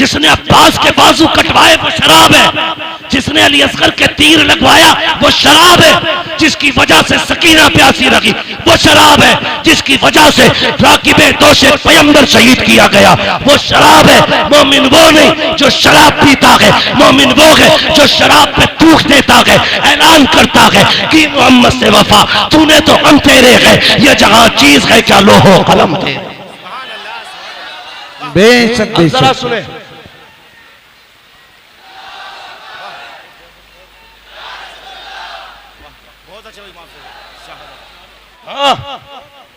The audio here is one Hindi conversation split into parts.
जिसने अब्बास के बाजू कटवाए वो शराब है, जिसने अली असगर के तीर लगवाया वो शराब है, जिसकी वजह से सकीना प्यासी रही वो शराब है, जिसकी वजह से राकिबे दोषे पैगंबर शहीद किया गया वो शराब है। मोमिन वो नहीं जो शराब पीता है, मोमिन वो है जो शराब पे थूक देता है, ऐलान करता है कि मोहम्मद से वफा तूने तो हम तेरे है, ये जहां चीज है क्या लोहो कलम थे। बेशक जरा सुने,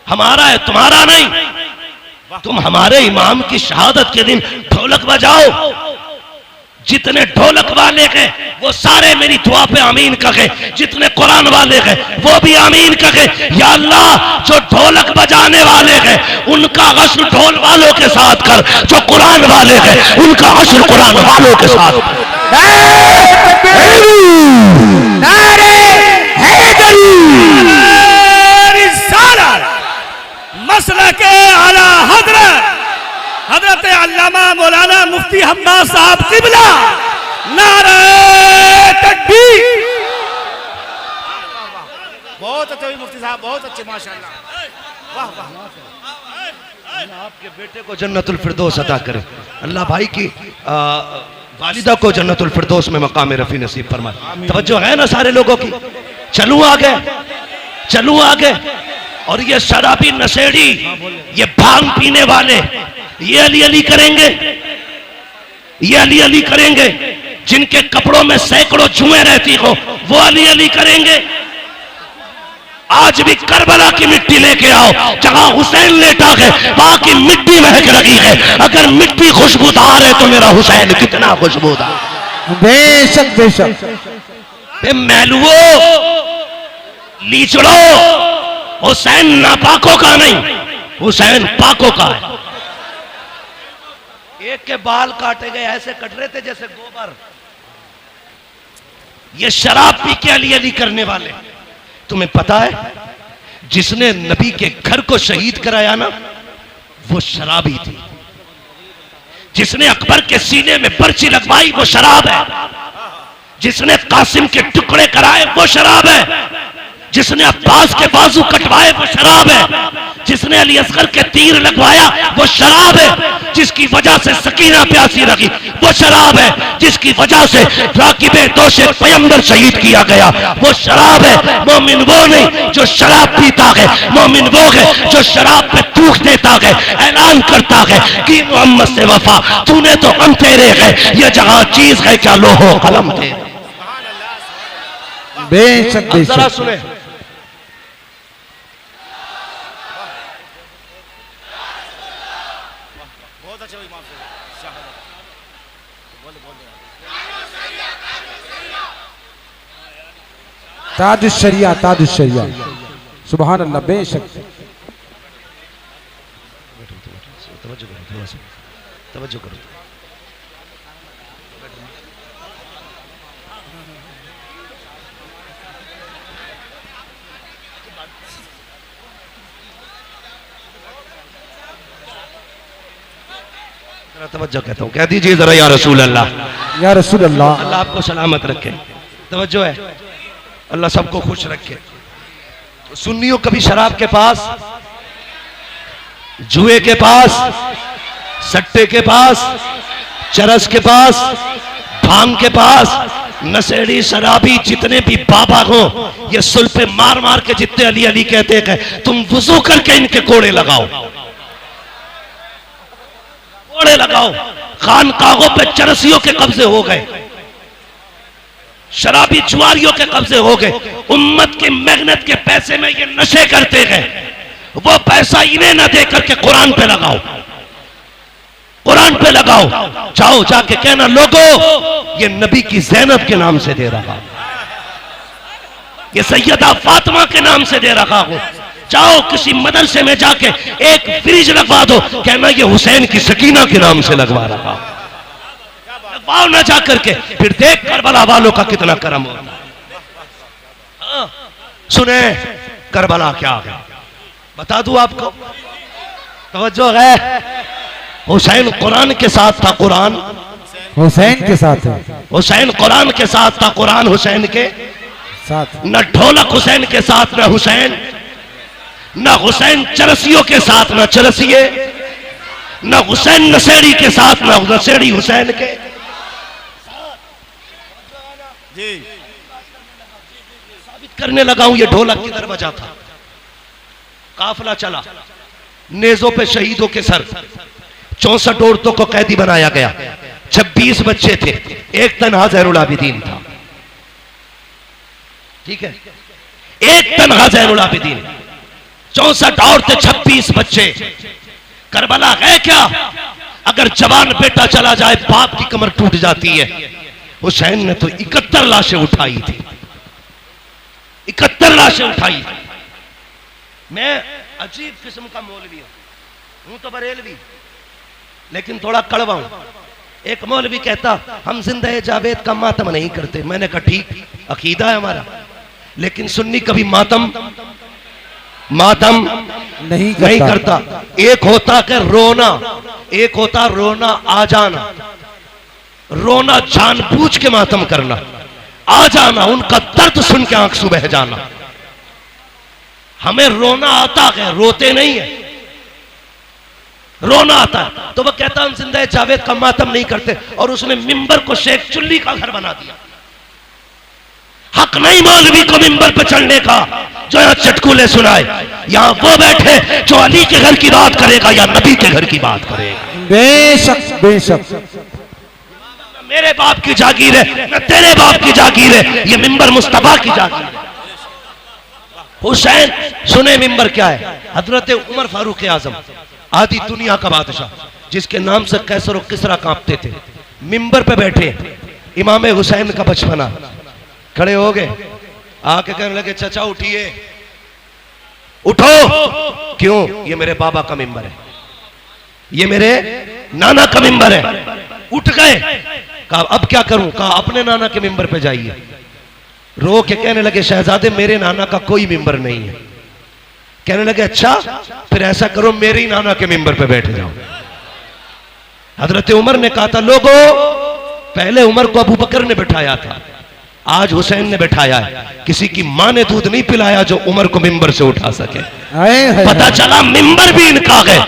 हमारा है तुम्हारा नहीं, तुम हमारे इमाम की शहादत के दिन ढोलक बजाओ। जितने ढोलक वाले हैं वो सारे मेरी दुआ पे आमीन कहे, जितने कुरान वाले हैं वो भी आमीन कहे। या अल्लाह जो ढोलक बजाने वाले हैं उनका हश्र ढोल वालों के साथ कर, जो कुरान वाले हैं उनका हश्र कुरान वालों के साथ कर। मसला के आला हजरत अल्लामा मौलाना मुफ्ती हम्माद साहब किबला, नारे तकबीर। बहुत अच्छे मुफ्ती साहब, बहुत अच्छे माशाअल्लाह, वाह वाह। आपके बेटे को जन्नतुल फिरदौस अता करे, अल्लाह भाई की वालिदा को जन्नतुल फिरदौस में मकाम रफी नसीब फरमाए। तवज्जो है ना सारे लोगों की? चलूं आगे, चलूं आगे। और ये शराबी नशेड़ी, ये भांग पीने वाले, ये अली अली करेंगे, ये अली अली करेंगे। जिनके कपड़ों में सैकड़ों जुएं रहती हो वो अली अली करेंगे। आज भी करबला की मिट्टी लेके आओ, जहां हुसैन लेटा है वहां की मिट्टी महक रही है। अगर मिट्टी खुशबूदार है तो मेरा हुसैन कितना खुशबूदार। बेशक बेशक। मैलुओ लीचड़ो, हुसैन नापाकों का नहीं, हुसैन पाकों का है। एक के बाल काटे गए, ऐसे कट रहे थे जैसे गोबर। ये शराब पी के अली अली करने वाले। तुम्हें पता है जिसने नबी के घर को शहीद कराया ना वो शराबी थी। जिसने अकबर के सीने में पर्ची लगवाई वो शराब है। जिसने कासिम के टुकड़े कराए वो शराब है। जिसने अब्बास के बाजू कटवाए वो शराब है। जिसने अली असगर के तीर लगवाया वो शराब है। जिसकी वजह से सकीना प्यासी रही वो शराब है। जिसकी वजह से राकिबे दोषे पैगंबर शहीद किया गया वो शराब है। मोमिन वो नहीं जो शराब पीता है, मोमिन वो है जो शराब पे थूक देता है, ऐलान करता है कि मोहम्मद से वफा तूने तो हम तेरे है, ये जहां चीज है क्या लोहो कलम थे। बेशक बेशक। जरा सुने, ताजुश शरिया, ताजुश शरिया, सुभान अल्लाह। बेशक। तवज्जो करो। तवज्जो कहता हूँ, कह दीजिए जरा या रसूल अल्लाह, या रसूल अल्लाह। अल्लाह आपको सलामत रखे। तवज्जो है, अल्लाह सबको खुश रखे। सुन्नियों कभी शराब के पास, जुए के पास, सट्टे के पास, चरस के पास, भांग के पास, नशेड़ी शराबी जितने भी बाबा हो ये सुल पे मार मार के जितने अली अली कहते हैं, तुम वुजू करके इनके कोड़े लगाओ, कोड़े लगाओ। खानकाहों पे चरसियों के कब्जे हो गए, शराबी जुआरियों के कब्जे हो गए। उम्मत की मेहनत के पैसे में ये नशे करते हैं, वो पैसा इन्हें ना दे करके कुरान पे लगाओ, कुरान पे लगाओ। जाओ जाके कहना लोगों ये नबी की ज़ैनब के नाम से दे रहा, ये सैयदा फातिमा के नाम से दे रहा हो। जाओ किसी मदरसे में जाके एक फ्रिज लगवा दो, कहना ये हुसैन की सकीना के नाम से लगवा रहा, लगवाओ ना जा करके, फिर देख करबला वालों का कितना करम होता है। सुने करबला क्या है बता दूं आपको, तवज्जो है। हुसैन कुरान के साथ था, कुरान हुसैन के साथ है, हुसैन कुरान के साथ था, कुरान हुसैन के साथ। न ढोलक हुसैन के साथ न हुसैन, न हुसैन चरसियों के साथ न चरसिए, न हुसैन नशेड़ी के साथ न नशेड़ी हुसैन के। जी साबित करने लगा हूं ये ढोलक किधर बजा था। काफिला चला, नेजों पे शहीदों के सर, 64 औरतों को कैदी बनाया गया, 26 बच्चे थे, एक तन्हा ज़ैनुल आबिदीन था। ठीक है, एक तन्हा ज़ैनुल आबिदीन, 64 औरतें, 26 बच्चे। करबला है क्या? अगर जवान बेटा चला जाए बाप की कमर टूट जाती है। हुसैन ने तो 71 लाशें उठाई थी, 71 लाशें उठाई। मैं अजीब किस्म का मौलवी हूं तो बरेलवी, लेकिन थोड़ा कड़वा हूं। एक मौलवी कहता हम जिंदा जावेद का मातम नहीं करते। मैंने कहा ठीक, अकीदा है हमारा, लेकिन सुन्नी कभी मातम नहीं करता। एक होता कि रोना, एक होता रोना आ जाना, रोना जानबूझ के मातम करना, आ जाना उनका दर्द सुन के आंख से बह जाना। हमें रोना आता है, रोते नहीं है, रोना आता है। तो वह कहता हम जिंदा जावेद का मातम नहीं करते, और उसने मिंबर को शेख चुल्ली का घर बना दिया। हक नहीं मौलवी को मिंबर पर चढ़ने का जो यहां चटकुले सुनाए। यहां वो बैठे जो अली के घर की बात करेगा या नबी के घर की बात करेगा। बेशक बेशक। मेरे बाप की जागीर है न तेरे बाप की जागीर है, ये मिंबर मुस्तफा की जागीर है। हुसैन सुने मिंबर क्या है? हजरत उमर फारूक आजम, आधी दुनिया का बादशाह, जिसके नाम से कैसर और किसरा कांपते थे, मिंबर पे बैठे। इमाम हुसैन का बचपना, खड़े हो गए, आके कहने लगे चचा उठिए, उठो। क्यों? ये मेरे बाबा का मिंबर है, ये मेरे नाना का मिंबर है। उठ गए, कहा अब क्या करूं? कहा अपने नाना के मिंबर पे जाइए। रो के कहने लगे शहजादे मेरे नाना का कोई मिंबर नहीं है। कहने लगे अच्छा, फिर ऐसा करो मेरे ही नाना के मिंबर पे बैठ जाओ। हजरत उमर ने कहा था लोगों, पहले उमर को अबू बकर ने बिठाया था, आज हुसैन ने बिठाया है। किसी की मां ने दूध नहीं पिलाया जो उमर को मिंबर से उठा सके। पता चला मिंबर भी इनका है,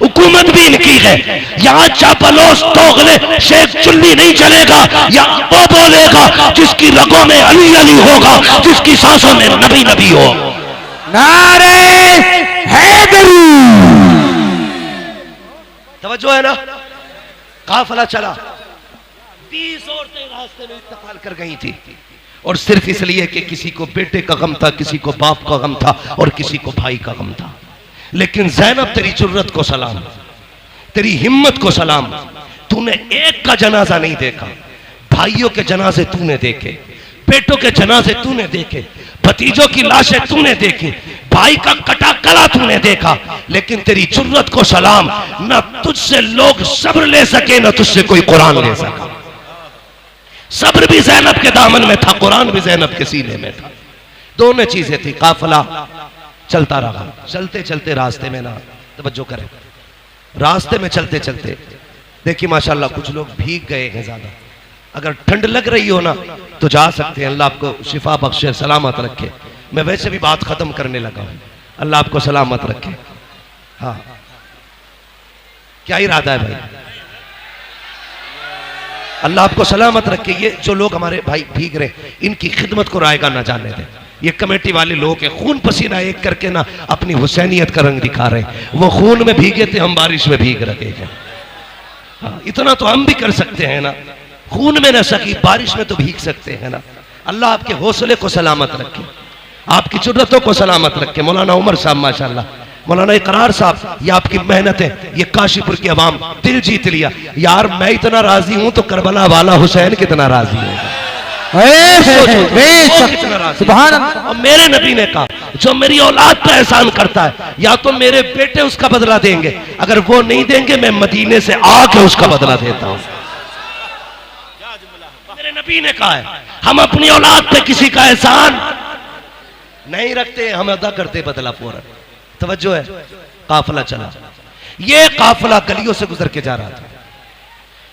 हुकूमत भी इनकी है। यहाँ चापलोस तोगले शेख चुल्ली नहीं चलेगा, या वो बोलेगा जिसकी रगों में अली अली होगा, जिसकी सांसों में नबी नबी हो। नारे हैदरी। तवज्जो है ना? काफिला चला, 20 औरतें रास्ते में इंतकाल कर गई थी, और सिर्फ इसलिए कि किसी को बेटे का गम था, किसी को बाप का गम था, और किसी को भाई का गम था। लेकिन ज़ैनब तेरी जुर्रत को सलाम, तेरी हिम्मत को सलाम। तूने एक का जनाजा नहीं देखा, भाइयों के जनाजे तूने देखे, बेटों के जनाजे तूने देखे, भतीजों की लाशें तूने देखी, भाई का कटा गला तूने देखा। लेकिन तेरी जुर्रत को सलाम, न तुझसे लोग सब्र ले सके, न तुझसे कोई कुरान ले सका। सब्र भी ज़ैनब के दामन में था, कुरान भी ज़ैनब के सीने में था। दोनों चीजें थी। काफिला चलता रहा, चलते चलते रास्ते में ना, तवज्जो करें, रास्ते में चलते चलते देखिए माशाल्लाह कुछ लोग भीग गए हैं ज्यादा। अगर ठंड लग रही हो ना तो जा सकते हैं, अल्लाह आपको शिफा बख्शे, सलामत रखे। मैं वैसे भी बात खत्म करने लगा हूं, अल्लाह आपको सलामत रखे। हाँ, क्या इरादा है भाई? अल्लाह आपको सलामत रखे। ये जो लोग हमारे भाई भीग रहे, इनकी खिदमत को रायगा ना जाने दें। ये कमेटी वाले लोग हैं, खून पसीना एक करके ना अपनी हुसैनियत का रंग दिखा रहे हैं। वो खून में भीगे थे, हम बारिश में भीग रहे हैं। हाँ, इतना तो हम भी कर सकते हैं ना, खून में न सकी बारिश में तो भीग सकते हैं ना। अल्लाह आपके हौसले को सलामत रखे, आपकी जुर्रतों को सलामत रखे। मौलाना उमर साहब माशाल्लाह, मौलाना इकरार साहब, ये आपकी मेहनत है, ये काशीपुर की आवाम दिल जीत लिया। यार मैं इतना राजी हूं तो करबला वाला हुसैन कितना राजी होगा। और मेरे नबी ने कहा जो मेरी औलाद पर एहसान करता है या तो मेरे बेटे उसका बदला देंगे, अगर वो नहीं देंगे मैं मदीने से आके उसका बदला देता हूं। मेरे नबी ने कहा है हम अपनी औलाद पे किसी का एहसान नहीं रखते, हम अदा करते बदला पूरा। तवज्जो है। काफिला चला, ये काफिला गलियों से गुजर के जा रहा था।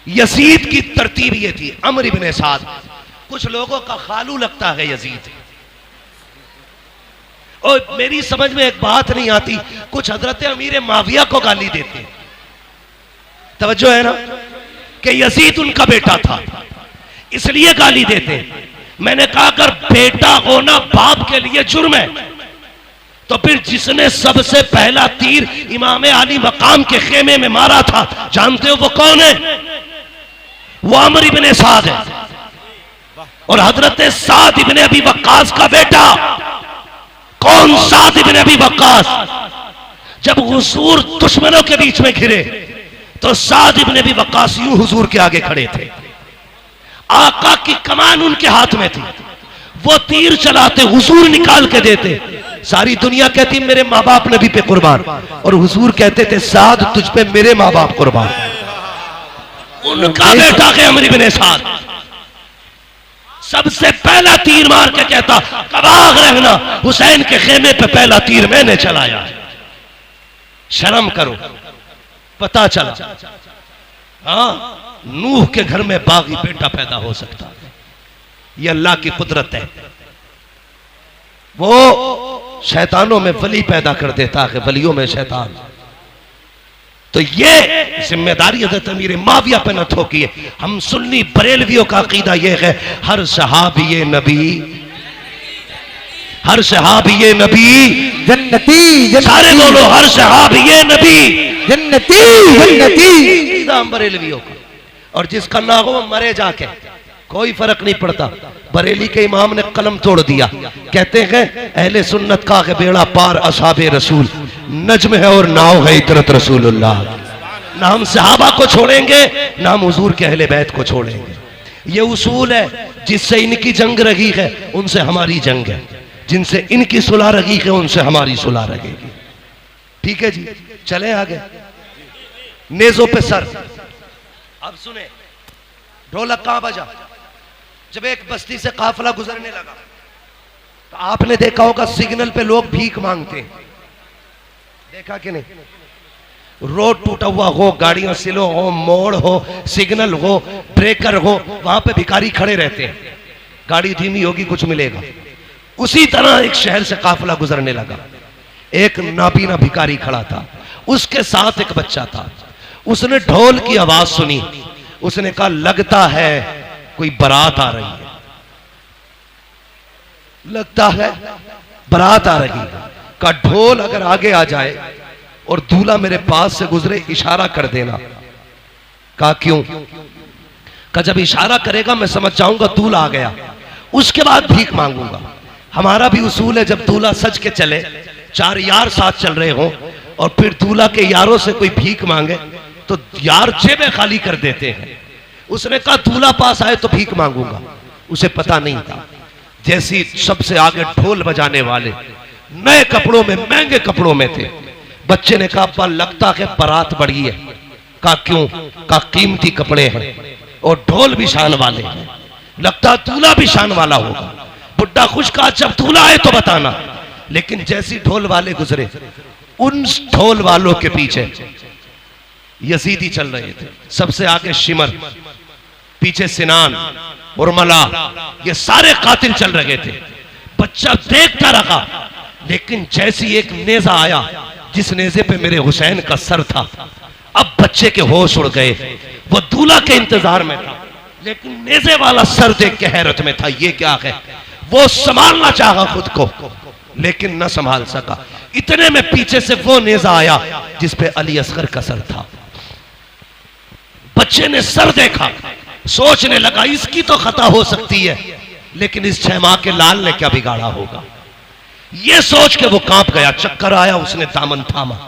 यजीद की तरतीब ये थी, अमर इब्ने साद कुछ लोगों का खालू लगता है यजीद। और मेरी समझ में एक बात नहीं आती, कुछ हजरत अमीर माविया को गाली देते, तवज्जो है ना, कि यजीद उनका बेटा था इसलिए गाली देते। मैंने कहा अगर बेटा होना बाप के लिए जुर्म है तो फिर जिसने सबसे पहला तीर इमाम अली मकाम के खेमे में मारा था, जानते हो वो कौन है? वो अमर इब्ने साद है। और हजरत साद इब्ने अबी वक्कास का बेटा कौन? साद इब्ने अबी वक्कास। जब हुजूर दुश्मनों के बीच में घिरे तो साद इब्ने अबी वक्कास यूं हुजूर के आगे खड़े थे, आका की कमान उनके हाथ में थी, वो तीर चलाते, हुजूर निकाल के देते। सारी दुनिया कहती मेरे माँ बाप नबी पे कुर्बान, और हुजूर कहते थे साद तुझ पे मेरे माँ बाप कुर्बान। उनका बेटा है अमर इब्ने साद, सबसे पहला तीर मार के कहता कबाग रहना, हुसैन के खेमे पे पहला तीर मैंने चलाया। शर्म करो। पता चला हाँ, नूह के घर में बागी बेटा पैदा हो सकता है, यह अल्लाह की कुदरत है। वो शैतानों में वली पैदा कर देता है, वलियों में शैतान। तो ये जिम्मेदारी हज़रत अमीर माविया पे न थोकिए। हम सुन्नी बरेलवियों का अकीदा यह है हर सहाबी नबी, हर सहाबी नबी जन्नती, सारे बोलो हर सहाबी नबी जन्नती जन्नती। बरेलवियों का, और जिसका ना हो मरे जाके, कोई फर्क नहीं पड़ता। बरेली के इमाम ने कलम तोड़ दिया, कहते हैं अहले सुन्नत का है बेड़ा पार असहाबे रसूल, नज्म है और नाव है इतरत रसूलुल्लाह। ना हम सहाबा को छोड़ेंगे ना हम हुजूर के अहले बैत को छोड़ेंगे। ये उसूल है, जिससे इनकी जंग रही है उनसे हमारी जंग है, जिनसे इनकी सुलह रही है उनसे हमारी सुलह रहेगी। ठीक है जी, चले आगे। नेजों पे सर। अब सुने, ढोलक कहां बजा? जब एक बस्ती से काफिला गुजरने लगा तो आपने देखा होगा सिग्नल पे लोग भीख मांगते हैं, देखा कि नहीं? रोड टूटा हुआ हो, गाड़ियां स्लो हो, मोड़ हो, सिग्नल हो, ब्रेकर हो, वहां पे भिखारी खड़े रहते हैं, गाड़ी धीमी होगी कुछ मिलेगा। उसी तरह एक शहर से काफिला गुजरने लगा, एक नाबीना भिखारी खड़ा था, उसके साथ एक बच्चा था। उसने ढोल की आवाज सुनी, उसने कहा लगता है कोई बारात आ रही है, लगता है बारात आ रही है। का ढोल अगर आगे आ जाए और दूल्हा मेरे पास से गुजरे इशारा कर देना। कहा क्यों? का जब इशारा करेगा मैं समझ जाऊंगा दूल्हा आ गया, उसके बाद भीख मांगूंगा। हमारा भी उसूल है जब दूल्हा सज के चले, चार यार साथ चल रहे हो और फिर दूल्हा के यारों से कोई भीख मांगे तो यार जेबें खाली कर देते हैं। उसने कहा दूल्हा पास आए तो भीख मांगूंगा। उसे पता नहीं था, जैसी सबसे आगे ढोल बजाने वाले नए कपड़ों में, महंगे कपड़ों में थे। बच्चे ने कहा अब्बा लगता है बारात बढ़ी है। कहा क्यों? कहा कीमती कपड़े हैं और ढोल भी शान वाले हैं, लगता दूल्हा भी शान वाला होगा। बुड्ढा खुश कहा जब दूल्हा आए तो बताना। लेकिन जैसी ढोल वाले गुजरे, उन ढोल वालों के पीछे यजीदी चल रहे थे, सबसे आगे शिमर, पीछे सिनान, उर्मला, ये सारे कातिल चल रहे थे। बच्चा देखता रहा, लेकिन जैसी एक नेजा आया जिस नेजे पे मेरे हुसैन का सर था, अब बच्चे के होश उड़ गए। वो दूल्हा के इंतजार में था लेकिन नेजे वाला सर देख के हैरत में था, ये क्या है? वो संभालना चाहा खुद को लेकिन न संभाल सका। इतने में पीछे से वो नेजा आया जिस पे अली असगर का सर था। बच्चे ने सर देखा, सोचने लगा इसकी तो खता हो सकती है, लेकिन इस 6 माह के लाल ने क्या बिगाड़ा होगा। ये सोच के वो कांप गया, चक्कर आया, उसने दामन थामा।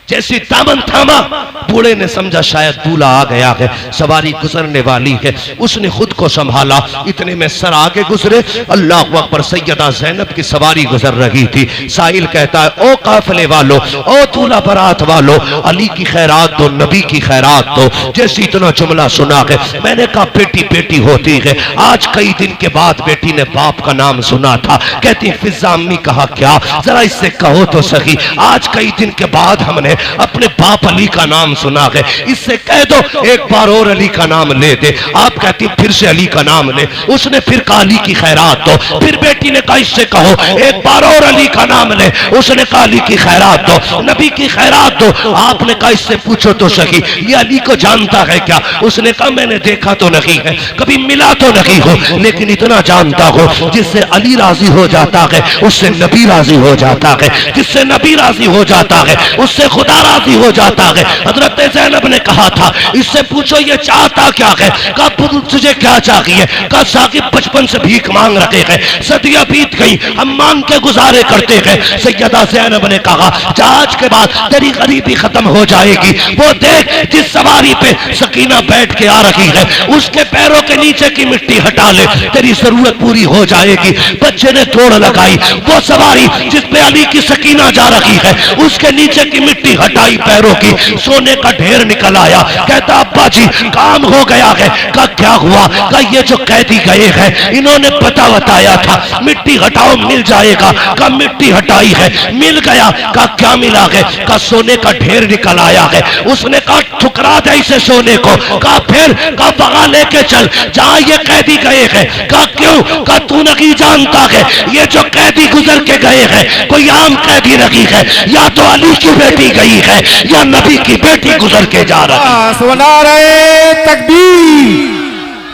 जैसी दामन थामा, बूढ़े ने समझा शायद दूल्हा आ गया है, सवारी गुजरने वाली है। उसने खुद को संभाला, इतने में सर आगे गुजरे। अल्लाह अकबर, सैयदा ज़ैनब की सवारी गुजर रही थी। साहिल कहता है ओ काफिले वालों, ओ दूल्हा बारात वालों, अली की खैरात दो, नबी की खैरात दो। जैसे इतना जुमला सुना है, मैंने कहा बेटी बेटी होती है। आज कई दिन के बाद बेटी ने बाप का नाम सुना था, कहती फिजा अम्मी कहा क्या, जरा इससे कहो तो सही। आज कई दिन के बाद हमने अपने बाप अली का नाम सुना है, इससे कह दो एक बार और अली का नाम ले दे। आप कहती फिर से अली का नाम ले। उसने फिर कहा अली की खैरात दो। फिर बेटी ने कहा इससे कहो एक बार और अली का नाम ले। उसने कहा अली की खैरात दो, नबी की खैरात दो। आपने कहा इससे पूछो तो सही ये अली को जानता है क्या? उसने कहा मैंने देखा तो नहीं है, कभी मिला तो नहीं हो, लेकिन इतना जानता हो जिससे अली राजी हो जाता है उससे नबी राजी हो जाता है, जिससे नबी राजी हो जाता है उससे खुदा राजी हो जाता है। हजरत ज़ैनब ने कहा था इससे पूछो ये चाहता क्या है? कहा तुझे क्या चाहिए? कहा साकिब बचपन से भीख मांग रहे हैं, सदियां बीत गई, हम मांग के गुजारे करते हैं। सैयदा ज़ैनब ने कहा आज के बाद तेरी गरीबी खत्म हो जाएगी। वो देख जिस सवारी पे सकीना बैठ के आ रही है उसके पैरों के नीचे की मिट्टी हटा ले, तेरी जरूरत पूरी हो जाएगी। बच्चे ने दौड़ लगाई, वो सवारी जिस पे अली की सकीना जा रही है उसके नीचे की मिट्टी हटाई पैरों की, सोने का ढेर निकल आया। कहता अब्बा जी काम हो गया है। कहा क्या हुआ? कहा ये जो कैदी गए हैं इन्होंने पता बताया था मिट्टी हटाओ मिल जाएगा। कहा मिट्टी हटाई है मिल गया। कहा क्या मिला है? कहा सोने का ढेर निकल आया है। उसने कहा ठुकरा दे इसे सोने को। कहा फिर? कहा वहां लेके चल जहां ये कैदी गए हैं। कहा क्यों? कहा तू नहीं जानता है ये जो कैदी गुजर के गए हैं कोई आम कैदी नहीं है, या तो अली की बेटी गई है या नबी की बेटी गुजर के जा रही है। नारे तकबीर,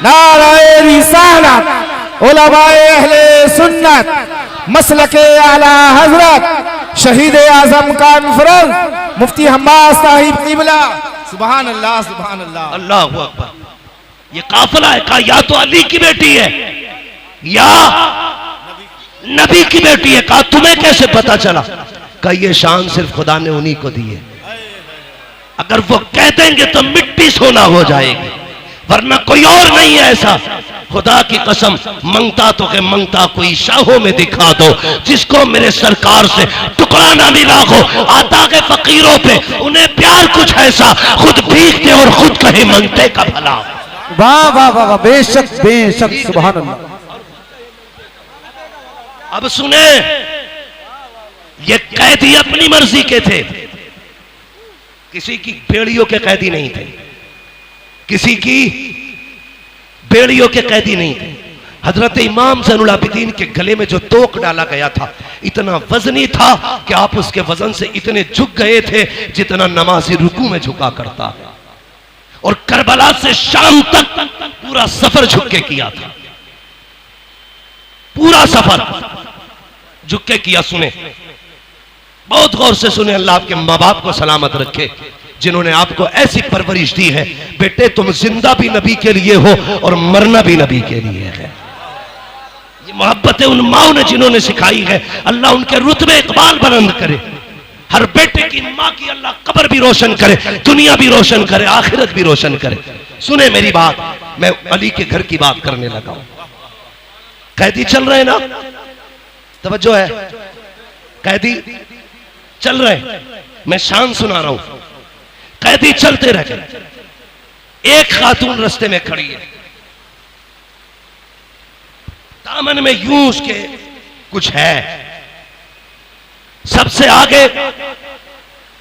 नारे रिसालत, उलमाए अहले सुन्नत, मसलके आला हजरत शहीद आजम कॉन्फ्रेंस मुफ्ती हम्माद साहिब क़िबला। सुभान अल्लाह, सुभान अल्लाह, अल्लाहु अकबर। ये काफिला है। कहा या तो अली की बेटी है या नबी की बेटी है। कहा तुम्हें कैसे पता चला? कहा ये शान सिर्फ खुदा ने उन्हीं को दी है, अगर वो कह देंगे तो मिट्टी सोना हो जाएगी, वरना कोई और नहीं है ऐसा। खुदा की कसम मंगता तो है मंगता कोई शाहों में दिखा दो जिसको मेरे सरकार से टुकड़ा ना मिला हो। आता है फकीरों पे उन्हें प्यार कुछ ऐसा खुद भीगते और खुद कहे मंगते का भला। वाह वाह वाह वाह, बेशक बेशक, सुभान अल्लाह। अब सुने, ये कैदी अपनी मर्जी के थे, किसी की बेड़ियों के कैदी नहीं थे, किसी की बेड़ियों के कैदी नहीं थे। हजरत इमाम ज़ैनुल आबिदीन के गले में जो तोक डाला गया था इतना वजनी था कि आप उसके वजन से इतने झुक गए थे जितना नमाजी रुकू में झुका करता है। और करबला से शाम तक पूरा सफर झुक के किया था, पूरा सफर झुक के किया। सुने, बहुत गौर से सुने, अल्लाह आपके माँ बाप को सलामत रखे जिन्होंने आपको ऐसी परवरिश दी है। बेटे तुम जिंदा भी नबी के लिए हो और मरना भी नबी के लिए है। ये मोहब्बत उन माओ ने जिन्होंने सिखाई है। अल्लाह उनके रुतबे इकबाल बुलंद करे। हर बेटे की माँ की अल्लाह कब्र भी रोशन करे, दुनिया भी रोशन करे, आखिरत भी रोशन करे। सुने मेरी बात, मैं अली के घर की बात करने लगा हूं। कैदी चल रहे ना, तवज्जो है, कैदी चल रहे, मैं शान सुना रहा हूं। कैदी चलते रहे, एक खातून रास्ते में खड़ी है, दामन में यूं उसके कुछ है। सबसे आगे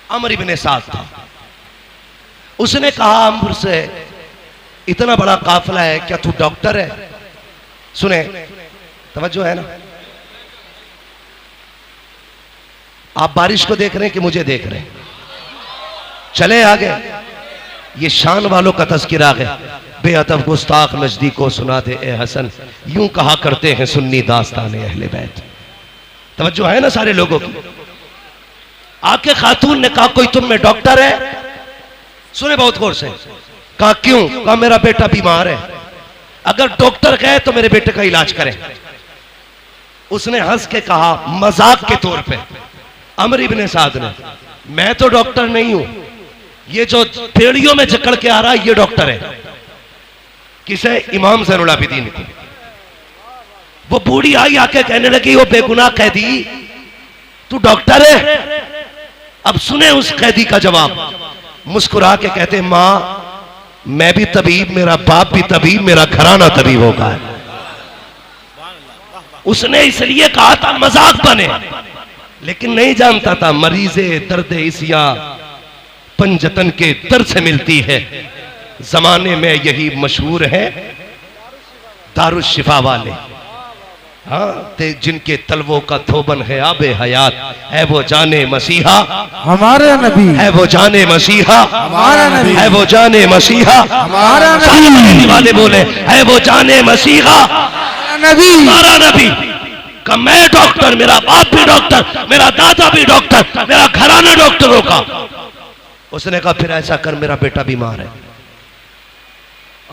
अमर इब्ने साद था। उसने कहा अमर से, इतना बड़ा काफिला है, क्या तू डॉक्टर है? सुने, तवज्जो है ना, आप बारिश को देख रहे हैं कि मुझे देख रहे हैं? चले आगे, ये शान वालों का तज़किरा है। बेअदब गुस्ताख नजदीको सुना दे ए हसन, यूं कहा करते हैं सुन्नी दास्तान अहले बैत। तवज्जो है ना सारे लोगों की? आके खातून ने कहा कोई तुम में डॉक्टर है? सुने बहुत गौर से। कहा क्यों? कहा मेरा बेटा बीमार है, अगर डॉक्टर गए तो मेरे बेटे का इलाज करें। उसने हंस के कहा मजाक के तौर पे, अमर इब्ने साद ने, मैं तो डॉक्टर नहीं हूं, ये जो पेड़ियों में जकड़ के आ रहा है ये डॉक्टर है। किसे? इमाम ज़ैनुल आबिदीन की। वो बूढ़ी आई आके कहने लगी, वो बेगुनाह कैदी तू डॉक्टर है? अब सुने उस कैदी का जवाब, मुस्कुरा के कहते मां मैं भी तबीब, मेरा बाप भी तबीब, मेरा घराना तबीब होगा। उसने इसलिए कहा था मजाक बने, लेकिन नहीं जानता था मरीजे दर्द इसिया पंजतन के दर से मिलती है। जमाने में यही मशहूर है दारुशिफा वाले। हाँ, ते जिनके तलवों का थोबन है आबे हयात, है वो जाने मसीहा हमारा नबी, है वो जाने मसीहा हमारा नबी, है वो जाने मसीहा हमारा नबी, सारे मदीने वाले बोले है वो जाने मसीहा नबी, हमारा नबी। का मैं डॉक्टर, मेरा बाप भी डॉक्टर, मेरा दादा भी डॉक्टर, मेरा घराना डॉक्टरों का। उसने कहा फिर ऐसा कर, मेरा बेटा बीमार है।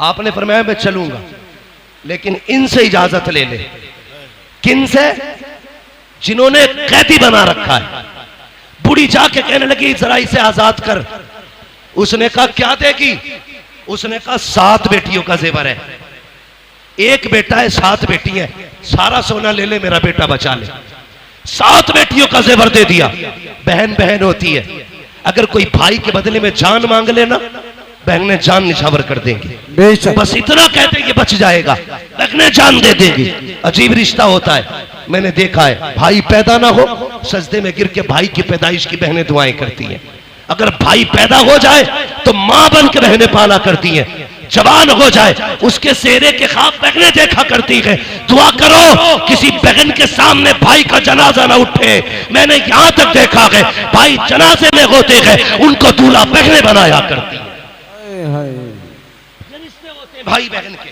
आपने फरमाया मैं चलूंगा, लेकिन इनसे इजाजत ले ले। किन से? जिन्होंने कैदी बना रखा है। बूढ़ी जाके कहने लगी जरा इसे आजाद कर। उसने कहा क्या देगी? उसने कहा 7 बेटियों का जेवर है, एक बेटा है 7 बेटी है, सारा सोना ले ले, मेरा बेटा बचा ले। 7 बेटियों का जेवर दे दिया। बहन बहन होती है, अगर कोई भाई के बदले में जान मांग लेना, बहनें जान निछावर कर देंगी। बेशक, बस इतना कहते कि बच जाएगा, बहनें जान दे देंगी। अजीब रिश्ता होता है, मैंने देखा है। भाई पैदा ना हो, सजदे में गिर के भाई की पैदाइश की बहनें दुआएं करती हैं। अगर भाई पैदा हो जाए तो मां बन के बहनें पाला करती हैं। जवान हो जाए उसके सेहरे के ख्वाब बहनें देखा करती है। दुआ करो किसी बहन के सामने भाई का जनाजा ना उठे। मैंने यहां तक देखा है भाई जनाजे में होते हैं, उनको दूल्हा बहनें बनाया करती है। भाई बहन के।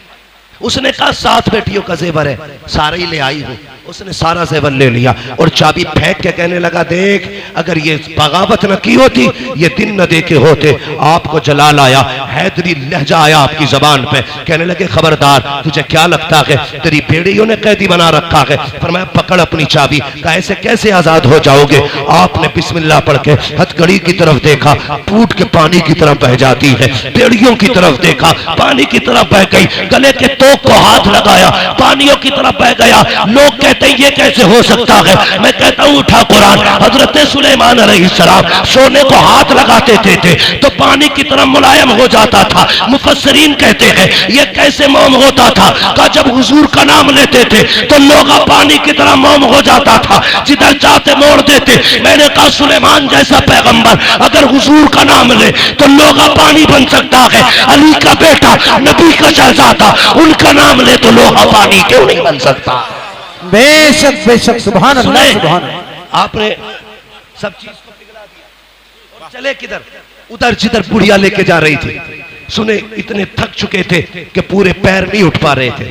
उसने कहा 7 बेटियों का जेवर है, सारे ही ले आई हूं। उसने सारा जेवर ले लिया और चाबी फेंक के कहने लगा देख, अगर ये बगावत न की होती, ये दिन न देखे होते। आपको जलाल आया, हैदरी लहजा आया आपकी जबान पे। कहने लगे खबरदार, तुझे क्या लगता है तेरी बेड़ियों ने कैदी बना रखा है? पर मैं पकड़ अपनी चाबी। कहा ऐसे कैसे आजाद हो जाओगे? आपने बिस्मिल्लाह पढ़ के हथकड़ी की तरफ देखा, टूट के पानी की तरफ बह जाती है। बेड़ियों की तरफ देखा, पानी की तरफ बह गई। गले के तोक को हाथ लगाया, पानियों की तरफ बह गया। लोग कहते हैं ये कैसे हो सकता है? मैं कहता हूं उठा कुरान। हजरत सुलेमान अलैहिस्सलाम सोने को हाथ लगाते थे तो पानी की तरह मुलायम हो जाता था। मुफस्सिरीन कहते हैं ये कैसे मोम होता था? का जब हुजूर का नाम लेते थे तो लोग पानी की तरह मोम हो जाता था, जिधर जाते मोड़ देते। मैंने कहा सुलेमान जैसा पैगंबर अगर हुजूर का नाम ले तो लोग पानी बन सकता है। अली का बेटा नबी का शहजादा, उनका नाम ले तो लोहा पानी क्यों नहीं बन सकता? बेशक बेशक, सुभान अल्लाह, सुभान अल्लाह। आपने सब चीज को पिघला दिया और चले किधर? उधर जिधर बुढ़िया लेके जा रही थी। सुने इतने थक चुके थे कि पूरे पैर नहीं उठ पा रहे थे,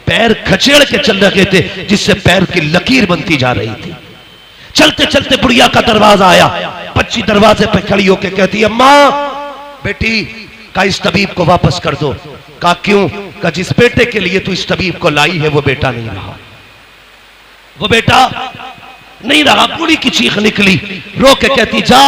पैर खचेड़ के चल रहे थे, जिससे पैर की लकीर बनती जा रही थी। चलते चलते बुढ़िया का दरवाजा आया। बच्ची दरवाजे पे खड़ी होके कहती है अम्मा बेटी का इस तबीब को वापस कर दो। कहा क्यों? का जिस बेटे के लिए तू इस तबीब को लाई है वो बेटा नहीं रहा, वो बेटा नहीं रहा। बूढ़ी की चीख निकली, रो के कहती जा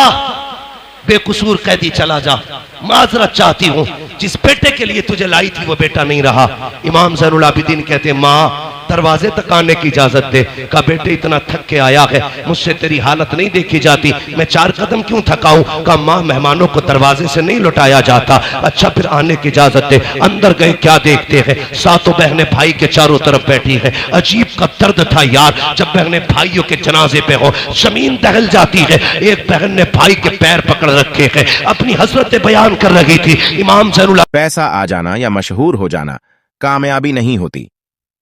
बेकसूर कैदी चला जा, माजरत चाहती हूं, जिस बेटे के लिए तुझे लाई थी वो बेटा नहीं रहा। इमाम ज़ैनुल आबिदीन कहते माँ दरवाजे तक आने की इजाजत दे। का बेटे इतना थक के आया है, मुझसे तेरी हालत नहीं देखी जाती, मैं 4 कदम क्यों थकाऊं? का माँ मेहमानों को दरवाजे से नहीं लौटाया जाता। अच्छा फिर आने की इजाजत दे। अंदर गए, क्या देखते हैं 7 बहनें भाई के चारों तरफ बैठी है। अजीब का दर्द था यार, जब बहनें भाइयों के जनाजे पे हो, जमीन दहल जाती है। एक बहन ने भाई के पैर पकड़ रखे हैं, अपनी हसरतें बयान कर रही थी। इमाम ज़ैनुल पैसा आ जाना या मशहूर हो जाना कामयाबी नहीं होती।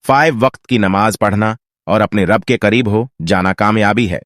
5 वक्त की नमाज पढ़ना और अपने रब के करीब हो जाना कामयाबी है।